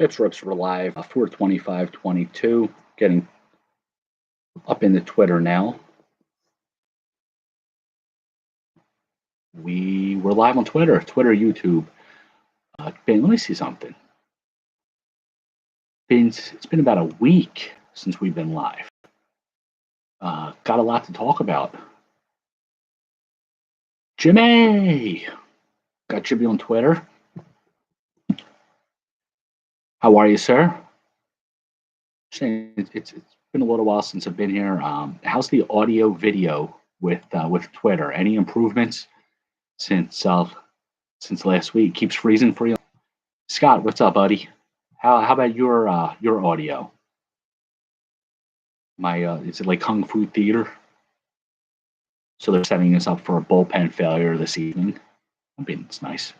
BpsRps were live 42522, getting up into Twitter now. We were live on Twitter, YouTube. Ben, let me see something. It's been about a week since we've been live. Got a lot to talk about. Jimmy! Got Jimmy on Twitter. How are you, sir? It's been a little while since I've been here. How's the audio video with Twitter? Any improvements since last week? Keeps freezing for you. Scott, what's up, buddy? How about your audio? Is it like Kung Fu Theater? So they're setting us up for a bullpen failure this evening. I mean, it's nice.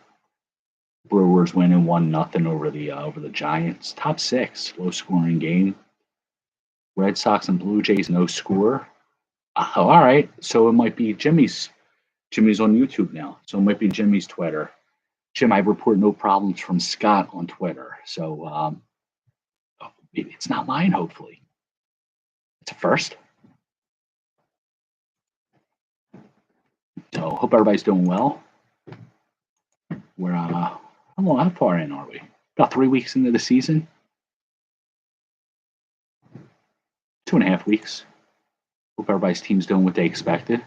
Brewers winning 1-0 over the Giants. Top 6, low scoring game. Red Sox and Blue Jays no score. Oh, all right. So it might be Jimmy's. Jimmy's on YouTube now, so it might be Jimmy's Twitter. Jim, I report no problems from Scott on Twitter, so it's not mine. Hopefully, it's a first. So hope everybody's doing well. We're how far in are we? About 3 weeks into the season. 2.5 weeks. Hope everybody's team's doing what they expected.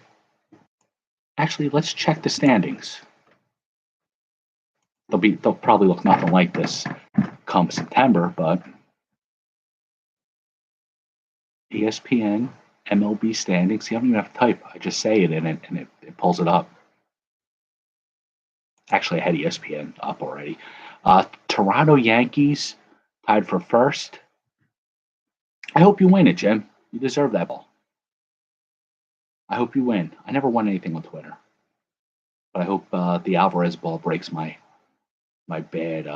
Actually, let's check the standings. They'll probably look nothing like this come September, but ESPN MLB standings. See, I don't even have to type. I just say it and it pulls it up. Actually, I had ESPN up already. Toronto Yankees tied for first. I hope you win it, Jim. You deserve that ball. I hope you win. I never won anything on Twitter, but I hope the Alvarez ball breaks my bad.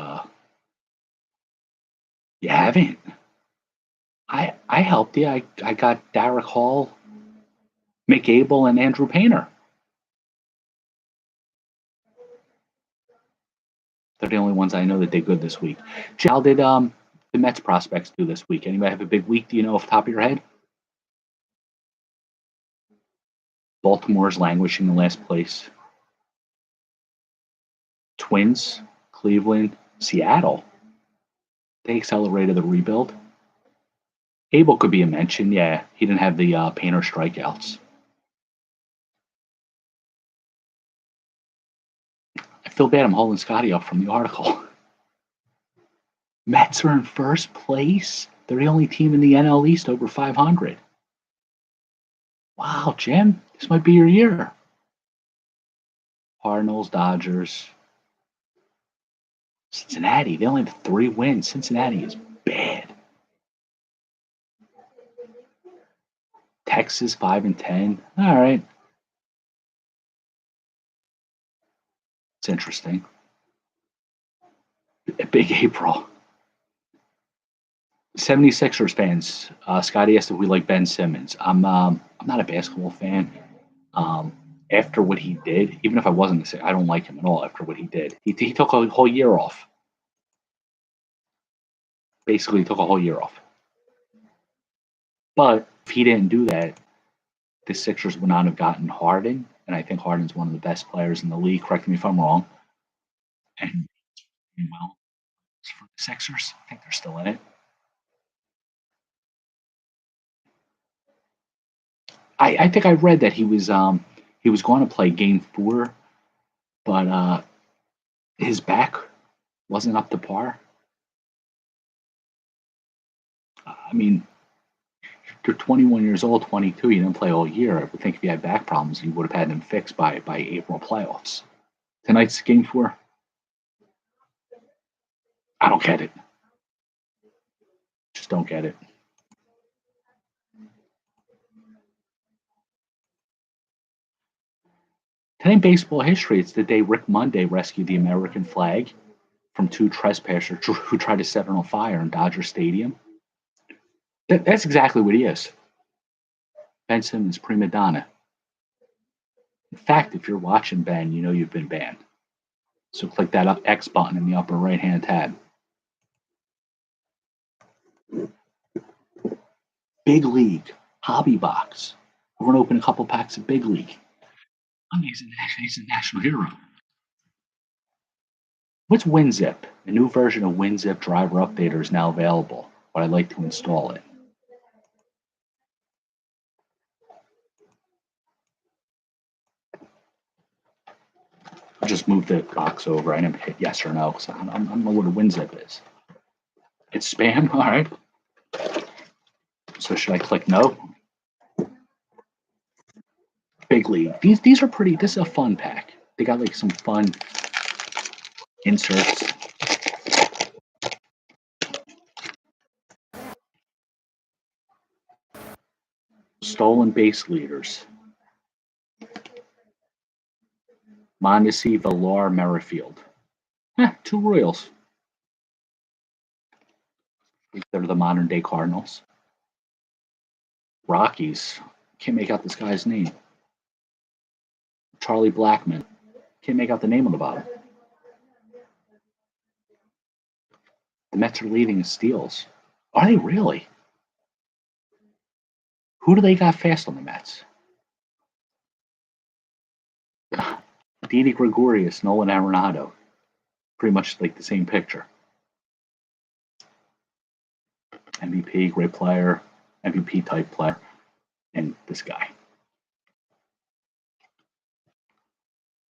You haven't. I helped you. I got Derek Hall, Mick Abel, and Andrew Painter. They're the only ones I know that did good this week. How did the Mets prospects do this week? Anybody have a big week? Do you know off the top of your head? Baltimore's languishing in last place. Twins, Cleveland, Seattle. They accelerated the rebuild. Abel could be a mention. Yeah, he didn't have the Painter strikeouts. I feel bad I'm holding Scotty up from the article. Mets are in first place. They're the only team in the NL East over 500. Wow, Jim, this might be your year. Cardinals, Dodgers, Cincinnati. They only have 3 wins. Cincinnati is bad. Texas 5-10. All right. It's interesting. Big April. 76ers fans. Scotty asked if we like Ben Simmons. I'm not a basketball fan. After what he did, even if I wasn't, I don't like him at all. After what he did, he took a whole year off. Basically, took a whole year off. But if he didn't do that, the Sixers would not have gotten Harden, and I think Harden's one of the best players in the league. Correct me if I'm wrong. And well, for the Sixers, I think they're still in it. I think I read that he was going to play Game 4, but his back wasn't up to par. I mean, you're 21 years old, 22. You didn't play all year. I would think if you had back problems, you would have had them fixed by April playoffs. Tonight's Game 4. I don't get it. Just don't get it. Today in baseball history, it's the day Rick Monday rescued the American flag from 2 trespassers who tried to set it on fire in Dodger Stadium. That's exactly what he is. Ben Simmons, prima donna. In fact, if you're watching Ben, you know you've been banned. So click that X button in the upper right-hand tab. Big League, Hobby Box. We're going to open a couple packs of Big League. I mean, he's a national hero. What's WinZip? A new version of WinZip Driver Updater is now available, but I'd like to install it. I'll just move the box over. I didn't hit yes or no because I don't know what a WinZip is. It's spam? All right. So should I click no? Big League. These are pretty. This is a fun pack. They got like some fun inserts. Stolen base leaders. Mondesi, Villar, Merrifield. Two Royals. They're the modern day Cardinals. Rockies. Can't make out this guy's name. Charlie Blackmon. Can't make out the name on the bottom. The Mets are leading in steals. Are they really? Who do they got fast on the Mets? Didi Gregorius, Nolan Arenado. Pretty much like the same picture. MVP, great player, MVP type player, and this guy.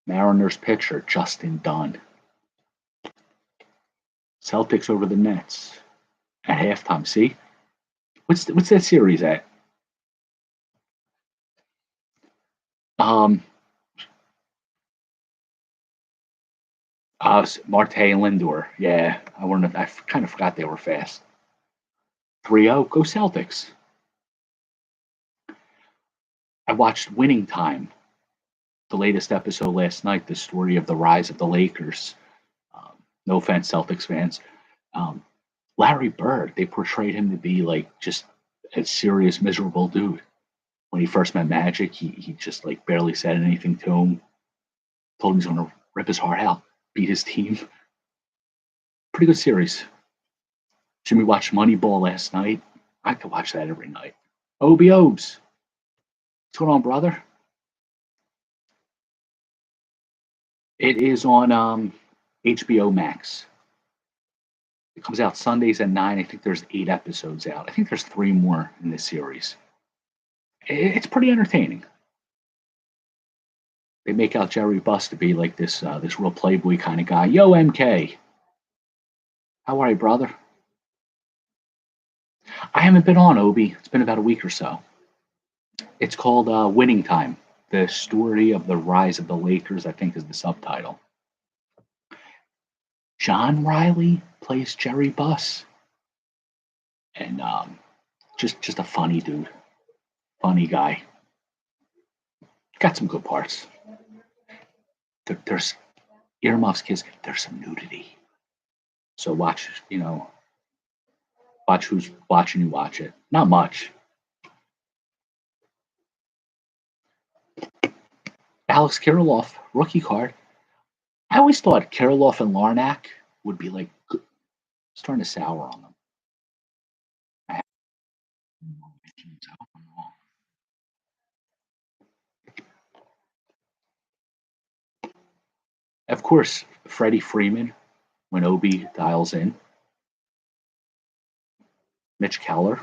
Mariners pitcher, Justin Dunn. Celtics over the Nets at halftime. See? What's that series at? Marte and Lindor. Yeah, I kind of forgot they were fast. 3-0. Go Celtics. I watched Winning Time, the latest episode last night, the story of the rise of the Lakers. No offense, Celtics fans. Larry Bird, they portrayed him to be like just a serious, miserable dude. When he first met Magic, he just like barely said anything to him. Told him he's going to rip his heart out, beat his team. Pretty good series. Jimmy watched Moneyball last night. I could watch that every night. Obs. What's going on, brother? It is on HBO Max. It comes out Sundays at 9. I think there's 8 episodes out. I think there's 3 more in this series. It's pretty entertaining. They make out Jerry Buss to be like this real playboy kind of guy. Yo, MK. How are you, brother? I haven't been on, Obi. It's been about a week or so. It's called Winning Time. The story of the rise of the Lakers, I think, is the subtitle. John Riley plays Jerry Buss. And just a funny dude. Funny guy. Got some good parts. There's Earmuff's kids. There's some nudity. So watch who's watching you watch it. Not much. Alex Kirilloff, rookie card. I always thought Kirilloff and Larnack would be like starting to sour on them. Of course, Freddie Freeman when Obi dials in. Mitch Keller.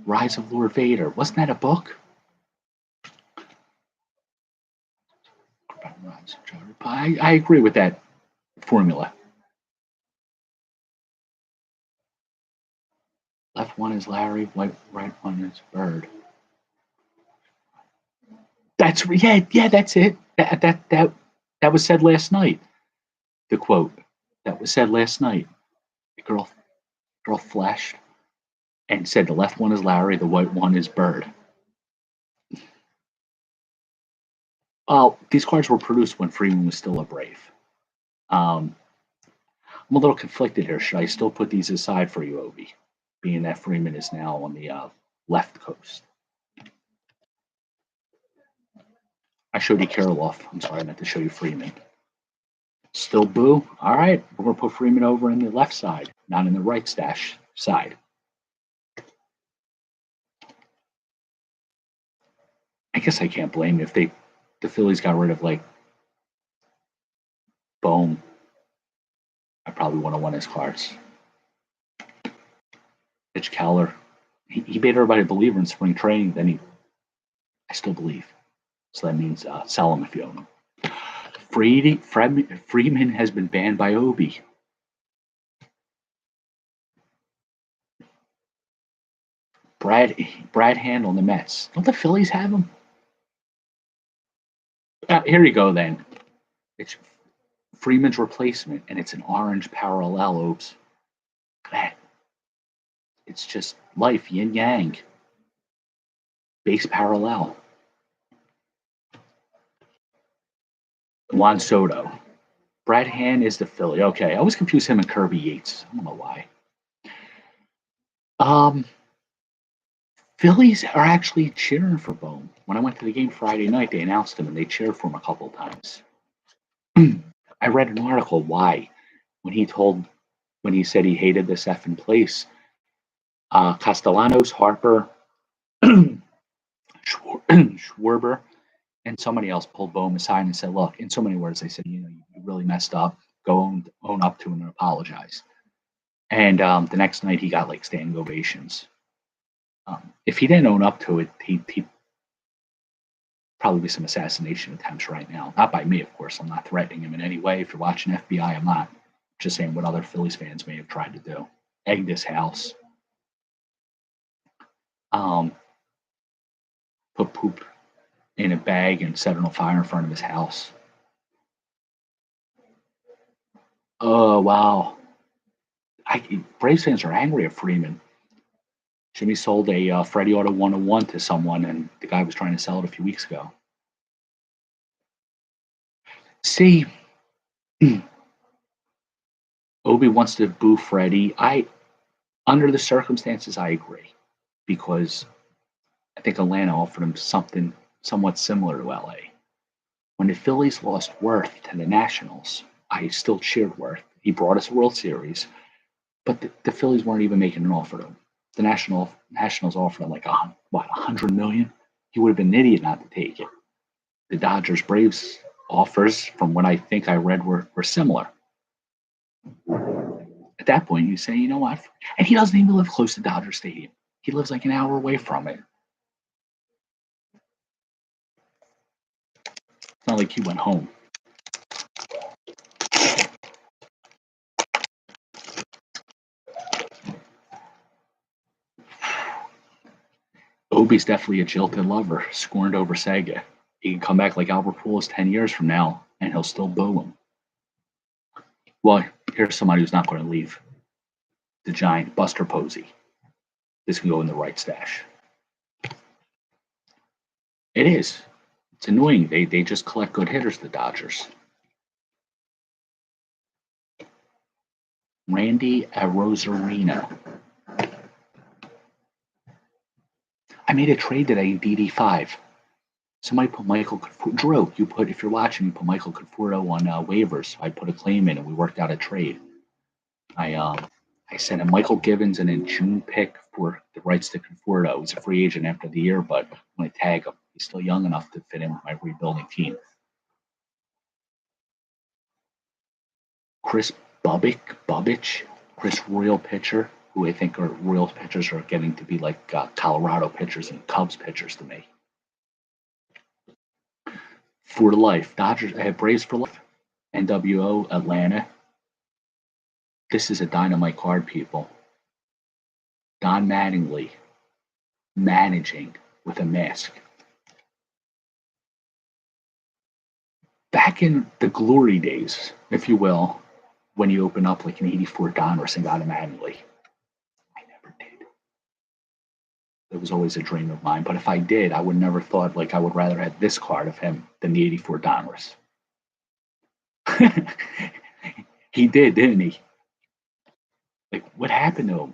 Rise of Lord Vader. Wasn't that a book? I agree with that formula. Left one is Larry, right one is Bird. That's that's it. That was said last night. The quote that was said last night. The girl flashed and said the left one is Larry, the white one is Bird. These cards were produced when Freeman was still a Brave. I'm a little conflicted here. Should I still put these aside for you, Obi, being that Freeman is now on the left coast? I showed you Kirilloff. I'm sorry, I meant to show you Freeman. Still boo? All right, we're going to put Freeman over in the left side. not in the right stash side. I guess I can't blame you if the Phillies got rid of like Bohm. I probably want to win his cards. Mitch Keller, he made everybody a believer in spring training. Then I still believe. So that means sell him if you own him. Freeman has been banned by Obi. Brad Hand on the Mets. Don't the Phillies have him? Here you go then. It's Freeman's replacement, and it's an orange parallel. Oops. It's just life, yin yang. Base parallel. Juan Soto. Brad Hand is the Philly. Okay, I always confuse him and Kirby Yates. I don't know why. Phillies are actually cheering for Bohm. When I went to the game Friday night, they announced him and they cheered for him a couple of times. I read an article why when he said he hated this effing place. Castellanos, Harper, Schwarber, and somebody else pulled Bohm aside and said, "Look," in so many words, they said, "You really messed up. Go own up to it and apologize." And the next night, he got like standing ovations. If he didn't own up to it, he'd probably be some assassination attempts right now. Not by me, of course. I'm not threatening him in any way. If you're watching FBI, I'm not. Just saying what other Phillies fans may have tried to do. Egg this house. Put poop in a bag and set it on fire in front of his house. Oh, wow. Braves fans are angry at Freeman. Jimmy sold a Freddie Auto 101 to someone, and the guy was trying to sell it a few weeks ago. See, Obi wants to boo Freddie. Under the circumstances, I agree, because I think Atlanta offered him something somewhat similar to LA. When the Phillies lost Worth to the Nationals, I still cheered Worth. He brought us a World Series, but the Phillies weren't even making an offer to him. The Nationals offered him like $100 million. He would have been an idiot not to take it. The Dodgers Braves offers, from what I think I read, were similar. At that point, you say, you know what? And he doesn't even live close to Dodger Stadium. He lives like an hour away from it. It's not like he went home. Obi's definitely a jilted lover, scorned over Sega. He can come back like Albert Pujols 10 years from now, and he'll still boo him. Well, here's somebody who's not going to leave. The Giant, Buster Posey. This can go in the right stash. It is. It's annoying. They just collect good hitters, the Dodgers. Randy Arozarena. I made a trade today in DD5. Somebody put Michael Conforto. Drew, if you're watching, you put Michael Conforto on waivers. I put a claim in and we worked out a trade. I sent him Michael Givens and a June pick for the rights to Conforto. He's a free agent after the year, but I'm going to tag him. He's still young enough to fit in with my rebuilding team. Chris Bubbich, Chris Royal pitcher, who I think are Royals pitchers are getting to be like Colorado pitchers and Cubs pitchers to me. For life, Dodgers, I have Braves for life. NWO, Atlanta. This is a dynamite card, people. Don Mattingly managing with a mask. Back in the glory days, if you will, when you open up like an 84 Donruss and got him Mattingly. I never did. It was always a dream of mine. But if I did, I would never thought like I would rather have this card of him than the 84 Donruss. He did, didn't he? Like, what happened to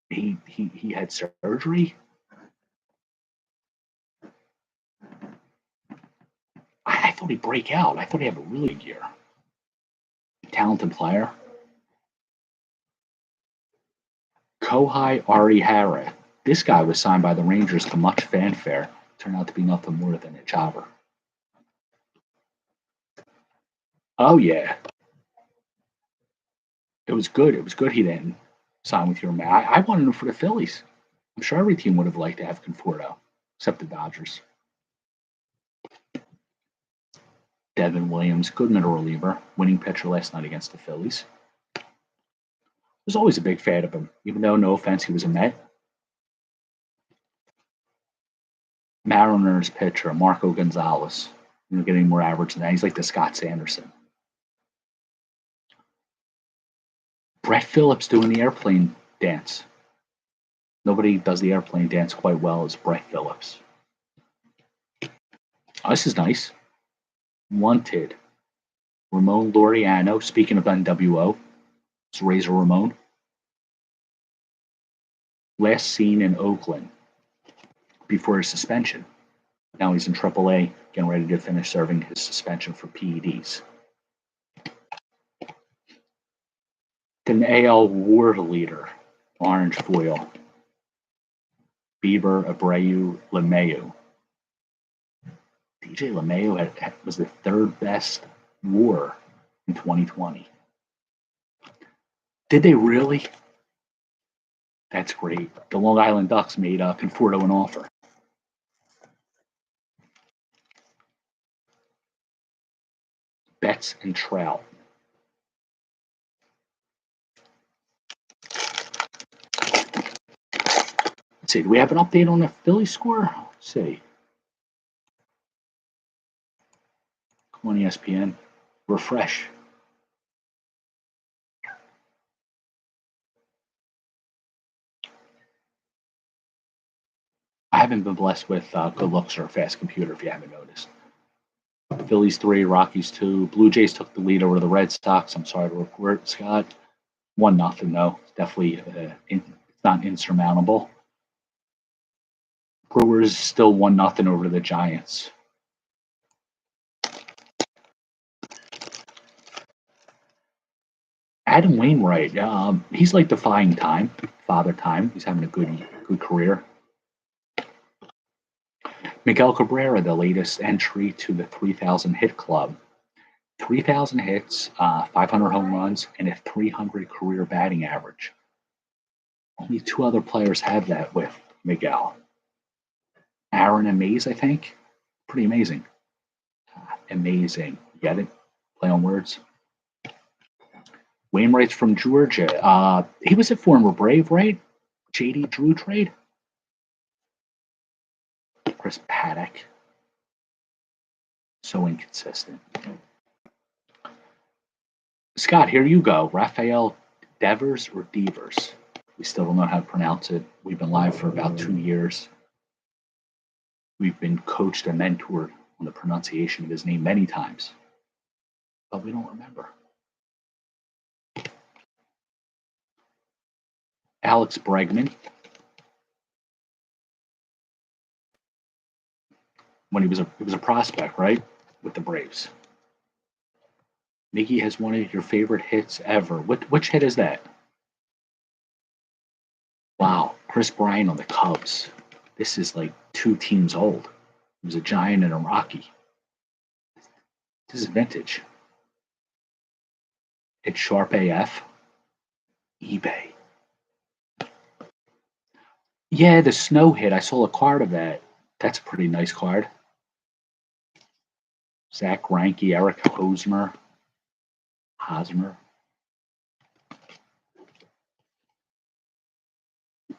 him? He had surgery. I thought he'd break out. I thought he'd have a really good year. Talented player. Kohei Arihara. This guy was signed by the Rangers to much fanfare. Turned out to be nothing more than a jobber. Oh, yeah. It was good. It was good he didn't sign with your man. I wanted him for the Phillies. I'm sure every team would have liked to have Conforto, except the Dodgers. Devin Williams, good middle reliever, winning pitcher last night against the Phillies. Was always a big fan of him, even though, no offense, he was a Met. Mariners pitcher, Marco Gonzalez. Getting more average than that. He's like the Scott Sanderson. Brett Phillips doing the airplane dance. Nobody does the airplane dance quite well as Brett Phillips. Oh, this is nice. Wanted. Ramon Laureano, speaking of NWO, it's Razor Ramon. Last seen in Oakland before his suspension. Now he's in AAA, getting ready to finish serving his suspension for PEDs. An AL WAR leader, orange foil. Bieber, Abreu, LeMahieu. DJ LeMahieu was the third best WAR in 2020. Did they really? That's great. The Long Island Ducks made Conforto an offer. Betts and Trout. Let's see, do we have an update on the Philly score? Let's see. Come on, ESPN. Refresh. I haven't been blessed with good looks or a fast computer, if you haven't noticed. Phillies 3, Rockies 2. Blue Jays took the lead over the Red Sox. I'm sorry to report, Scott. 1-0, though. Definitely, it's not insurmountable. Brewers still 1-0 over the Giants. Adam Wainwright, he's like defying time, father time. He's having a good career. Miguel Cabrera, the latest entry to the 3,000 hit club. 3,000 hits, 500 home runs, and a 300 career batting average. Only 2 other players have that with Miguel. Aaron and Mays, I think. Pretty amazing. Amazing. Get it? Play on words. Wainwright's from Georgia. He was a former Brave, right? JD Drew trade. Chris Paddock. So inconsistent. Scott, here you go. Rafael Devers or Devers? We still don't know how to pronounce it. We've been live for about 2 years. We've been coached and mentored on the pronunciation of his name many times, but we don't remember. Alex Bregman. When he was a prospect, right? With the Braves. Miggy has one of your favorite hits ever. Which hit is that? Wow, Chris Bryant on the Cubs. This is like 2 teams old. He was a Giant and a Rocky. This is vintage. Hit Sharp AF. eBay. Yeah, the snow hit. I saw a card of that. That's a pretty nice card. Zach Greinke, Eric Hosmer.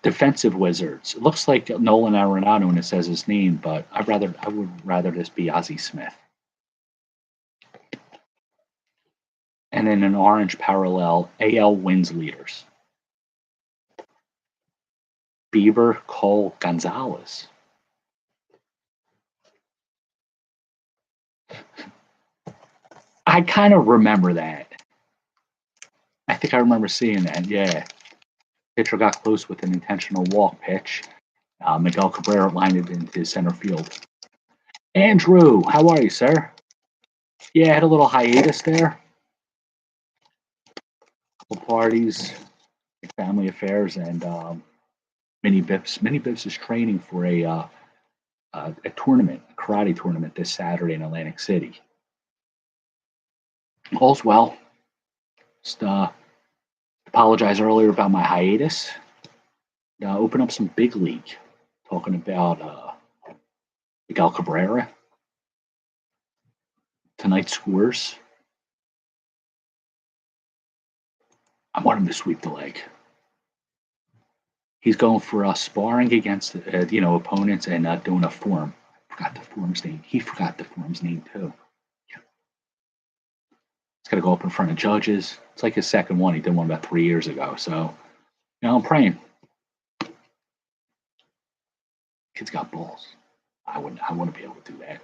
Defensive Wizards. It looks like Nolan Arenado when it says his name, but I would rather this be Ozzie Smith. And then an orange parallel, AL wins leaders. Bieber, Cole, Gonzalez. I kind of remember that. I think I remember seeing that, yeah. Pitcher got close with an intentional walk pitch. Miguel Cabrera lined it into center field. Andrew, how are you, sir? Yeah, I had a little hiatus there. Couple parties. family affairs, and Mini Bips is training for a tournament, a karate tournament this Saturday in Atlantic City. All's well. Just apologize earlier about my hiatus. Open up some big league, talking about Miguel Cabrera. Tonight's scores. I want him to sweep the leg. He's going for sparring against opponents and doing a form. I forgot the form's name. He forgot the form's name too. He's got to go up in front of judges. It's like his second one. He did one about 3 years ago. So, I'm praying. Kid's got balls. I wouldn't be able to do that.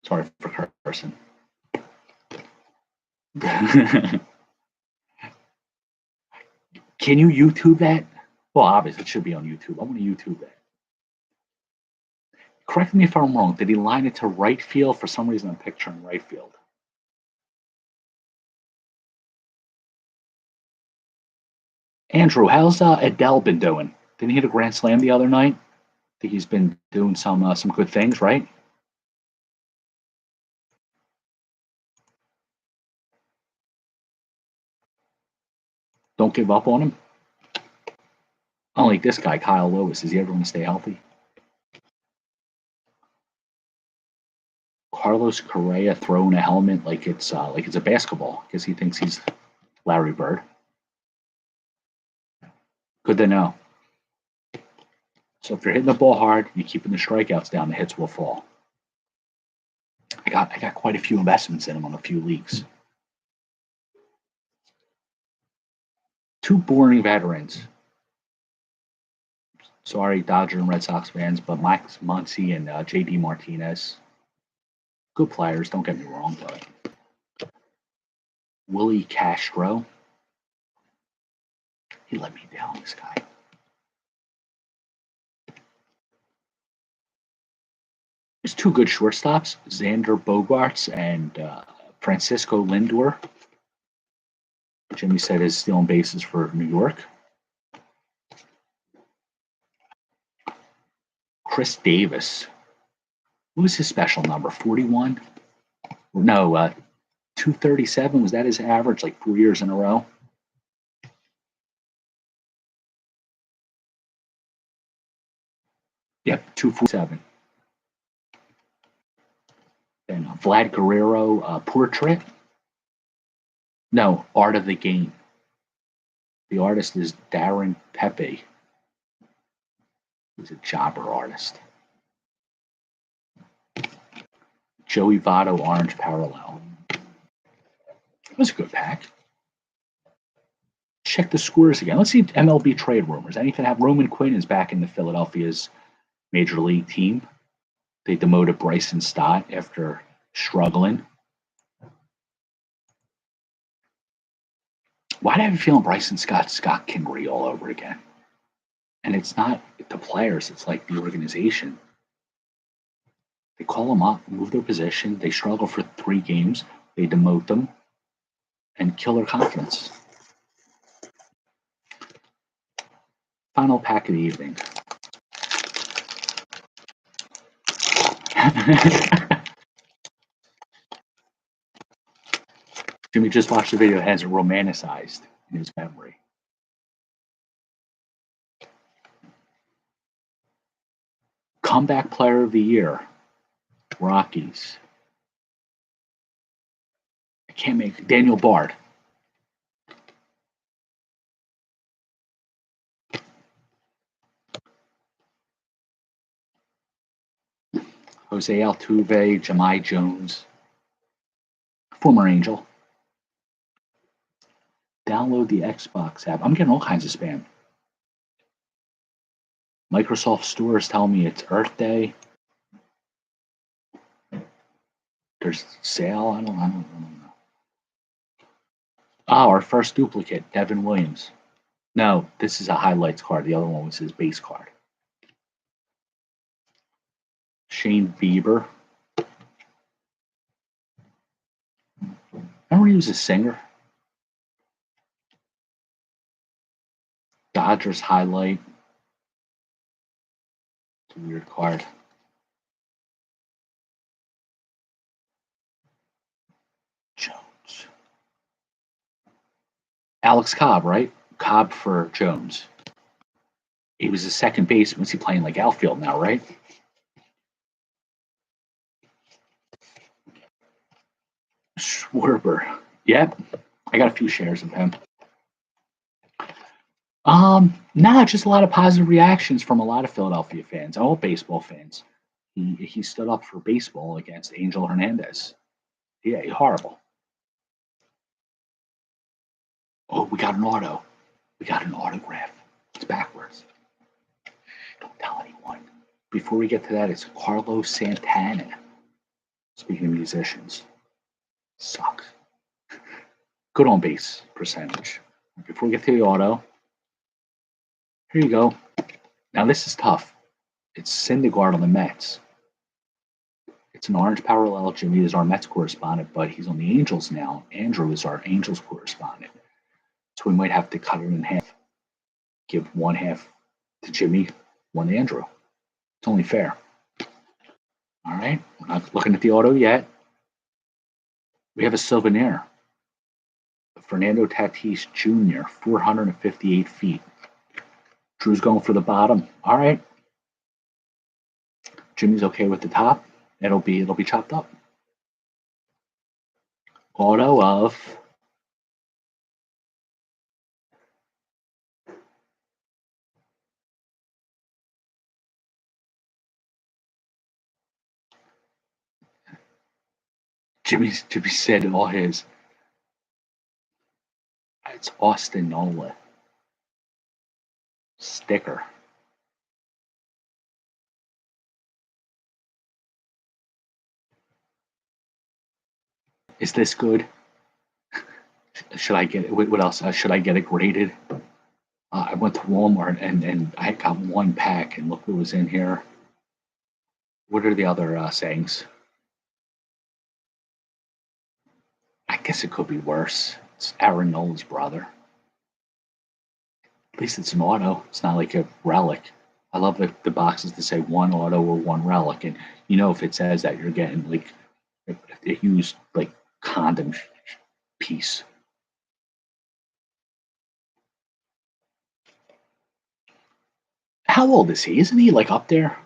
Sorry for cursing. Can you YouTube that? Well, obviously it should be on YouTube. I want to YouTube that. Correct me if I'm wrong. Did he line it to right field? For some reason, I'm picturing right field. Andrew, how's Adele been doing? Didn't he hit a grand slam the other night? I think he's been doing some good things, right? Don't give up on him. Unlike this guy, Kyle Lewis. Is he ever going to stay healthy? Carlos Correa throwing a helmet like it's a basketball because he thinks he's Larry Bird. Good to know. So if you're hitting the ball hard, you're keeping the strikeouts down, the hits will fall. I got quite a few investments in him on a few leagues. Two boring veterans. Sorry, Dodger and Red Sox fans, but Max Muncy and JD Martinez. Good players, don't get me wrong, but Willie Castro. He let me down, this guy. There's two good shortstops, Xander Bogaerts and Francisco Lindor. Jimmy said is stealing bases for New York. Chris Davis. What was his special number? 41? No, 237. Was that his average like 4 years in a row? Yep, 247. And Vlad Guerrero portrait. No, Art of the Game. The artist is Darren Pepe. He's a jobber artist. Joey Votto Orange Parallel. That was a good pack. Check the scores again. Let's see MLB trade rumors. Anything have Roman Quinn is back in the Philadelphia's major league team. They demoted Bryson Stott after struggling. Why do I have a feeling Bryson Scott's got Kingery all over again? And it's not the players, it's like the organization. They call them up, move their position, they struggle for 3 games, they demote them, and kill their confidence. Final pack of the evening. Jimmy just watched the video, it has it romanticized in his memory. Comeback player of the year, Rockies. I can't make Daniel Bard. Jose Altuve, Jahmai Jones, former Angel. Download the Xbox app. I'm getting all kinds of spam. Microsoft Store is telling me it's Earth Day. There's sale. I don't know. Oh, our first duplicate, Devin Williams. No, this is a highlights card. The other one was his base card. Shane Bieber. Remember he was a singer? Dodgers highlight. It's a weird card. Jones. Alex Cobb, right? Cobb for Jones. He was a second baseman. Was he playing like outfield now, right? Schwarber. Yep. I got a few shares of him. Nah, just a lot of positive reactions from a lot of Philadelphia fans, all baseball fans. He stood up for baseball against Angel Hernandez. Yeah, horrible. Oh, we got an auto. We got an autograph. It's backwards. Don't tell anyone. Before we get to that, it's Carlos Santana. Speaking of musicians, sucks. Good on base percentage. Before we get to the auto, here you go. Now this is tough. It's Syndergaard on the Mets. It's an orange parallel. Jimmy is our Mets correspondent, but he's on the Angels now. Andrew is our Angels correspondent. So we might have to cut it in half. Give one half to Jimmy, one to Andrew. It's only fair. All right. We're not looking at the auto yet. We have a souvenir. Fernando Tatis Jr., 458 feet. Drew's going for the bottom. All right. Jimmy's okay with the top. It'll be chopped up. Auto of Jimmy said all his. It's Austin Nola. Sticker. Is this good? Should I get it? What else? Should I get it graded? I went to Walmart and I got one pack and look what was in here. What are the other sayings? I guess it could be worse. It's Aaron Nola's brother. At least it's an auto. It's not like a relic. I love the boxes that say one auto or one relic. And you know, if it says that, you're getting like a used like condom piece. How old is he? Isn't he like up there?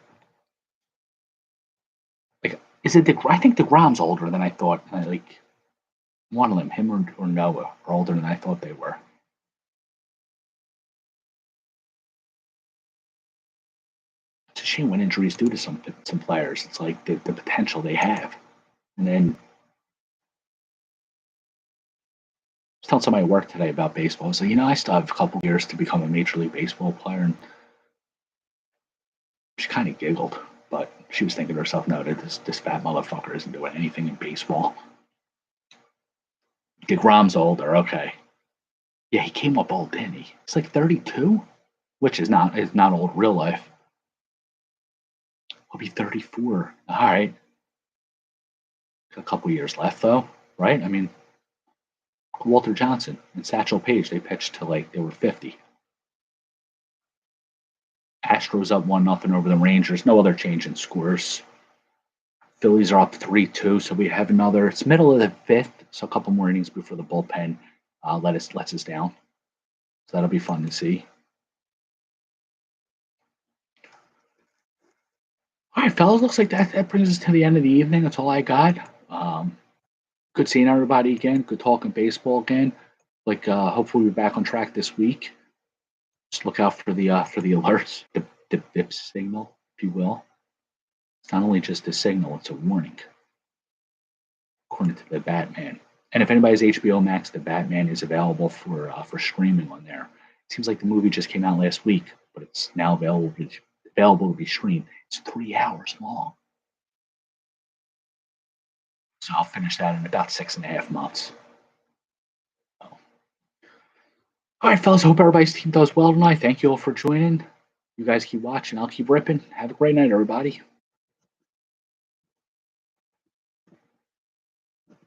Like, is it I think DeGrom's older than I thought. Like, one of them, him or Noah, are older than I thought they were. It's a shame when injuries do to some players. It's like the potential they have, and then I was telling somebody at work today about baseball. I was like, I still have a couple years to become a Major League Baseball player, and she kind of giggled, but she was thinking to herself, no, this fat motherfucker isn't doing anything in baseball. DeGrom's older, okay. Yeah, he came up old, didn't he? He's like 32, which is not old real life. He'll be 34. All right. A couple years left, though, right? I mean, Walter Johnson and Satchel Paige, they pitched till like they were 50. Astros up 1-0 over the Rangers. No other change in scores. Phillies are up 3-2, so we have another. It's middle of the fifth, so a couple more innings before the bullpen lets us down. So that'll be fun to see. All right, fellas, looks like that brings us to the end of the evening. That's all I got. Good seeing everybody again. Good talking baseball again. Like, hopefully we're back on track this week. Just look out for the alerts, the BIPS signal, if you will. It's not only just a signal; it's a warning, according to the Batman. And if anybody's HBO Max, the Batman is available for streaming on there. It seems like the movie just came out last week, but it's now available to be streamed. It's 3 hours long. So I'll finish that in about 6.5 months. So. All right, fellas, hope everybody's team does well tonight. Thank you all for joining. You guys keep watching. I'll keep ripping. Have a great night, everybody.